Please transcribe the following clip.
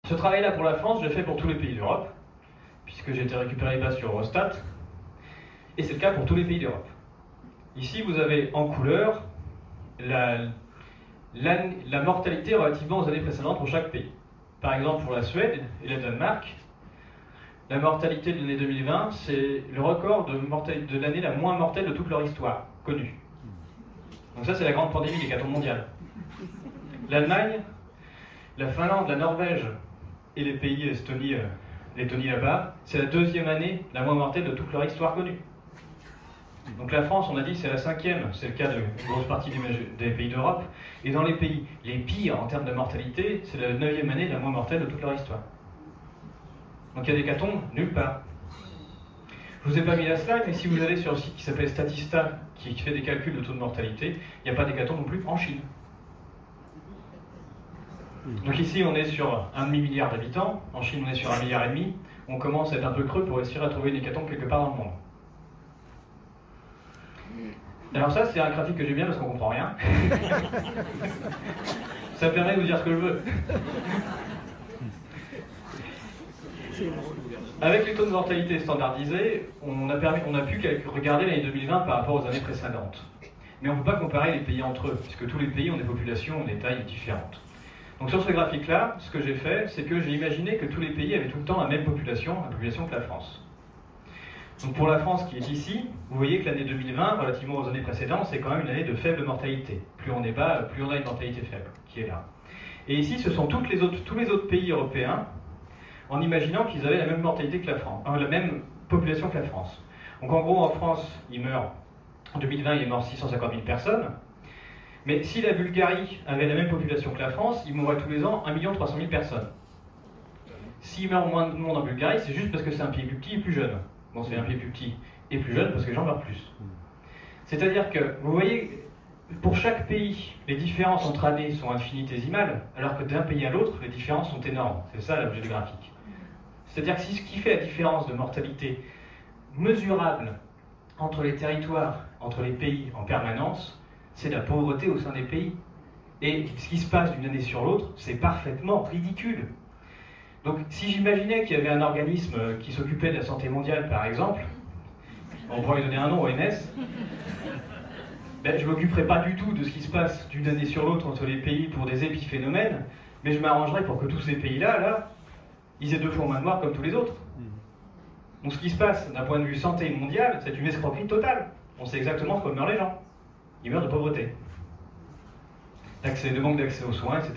Ce travail-là pour la France, je l'ai fait pour tous les pays d'Europe, puisque j'ai été récupérer les bases sur Eurostat, et c'est le cas pour tous les pays d'Europe. Ici, vous avez en couleur la mortalité relativement aux années précédentes pour chaque pays. Par exemple, pour la Suède et le Danemark, la mortalité de l'année 2020, c'est le record de l'année la moins mortelle de toute leur histoire connue. Donc ça, c'est la grande pandémie, l'hécatombe mondiale. L'Allemagne, la Finlande, la Norvège et les pays Estonie, Lettonie là-bas, c'est la deuxième année la moins mortelle de toute leur histoire connue. Donc la France, on a dit, c'est la cinquième, c'est le cas de grosse partie des pays d'Europe. Et dans les pays les pires en termes de mortalité, c'est la 9e année la moins mortelle de toute leur histoire. Donc il y a des hécatombes nulle part. Je vous ai pas mis la slide, mais si vous allez sur le site qui s'appelle Statista, qui fait des calculs de taux de mortalité, il n'y a pas d'hécatombe non plus en Chine. Donc ici, on est sur 1,5 milliard d'habitants, en Chine, on est sur 1,5 milliard. On commence à être un peu creux pour essayer de trouver une hécatombe quelque part dans le monde. Alors ça, c'est un graphique que j'aime bien parce qu'on comprend rien. Ça permet de vous dire ce que je veux. Avec les taux de mortalité standardisés, on a pu regarder l'année 2020 par rapport aux années précédentes. Mais on ne peut pas comparer les pays entre eux, puisque tous les pays ont des populations, ont des tailles différentes. Donc sur ce graphique-là, ce que j'ai fait, c'est que j'ai imaginé que tous les pays avaient tout le temps la même population que la France. Donc pour la France qui est ici, vous voyez que l'année 2020, relativement aux années précédentes, c'est quand même une année de faible mortalité. Plus on est bas, plus on a une mortalité faible, qui est là. Et ici, ce sont tous les autres pays européens, en imaginant qu'ils avaient la même mortalité que la France, la même population que la France. Donc en gros, en France, en 2020, il est mort 650 000 personnes. Mais si la Bulgarie avait la même population que la France, il mourrait tous les ans 1 300 000 personnes. S'il meurt moins de monde en Bulgarie, c'est juste parce que c'est un pays plus petit et plus jeune. Bon, c'est un pays plus petit et plus jeune parce que les gens meurent plus. C'est-à-dire que, vous voyez, pour chaque pays, les différences entre années sont infinitésimales, alors que d'un pays à l'autre, les différences sont énormes. C'est ça l'objet du graphique. C'est-à-dire que ce qui fait la différence de mortalité mesurable entre les territoires, entre les pays en permanence, c'est la pauvreté au sein des pays. Et ce qui se passe d'une année sur l'autre, c'est parfaitement ridicule. Donc si j'imaginais qu'il y avait un organisme qui s'occupait de la santé mondiale, par exemple, on pourrait lui donner un nom, OMS, ben, je ne m'occuperais pas du tout de ce qui se passe d'une année sur l'autre entre les pays pour des épiphénomènes, mais je m'arrangerais pour que tous ces pays-là, ils aient 2 fois moins de morts comme tous les autres. Donc ce qui se passe d'un point de vue santé mondiale, c'est une escroquerie totale. On sait exactement comment meurent les gens. Ils meurent de pauvreté, de manque d'accès aux soins, etc.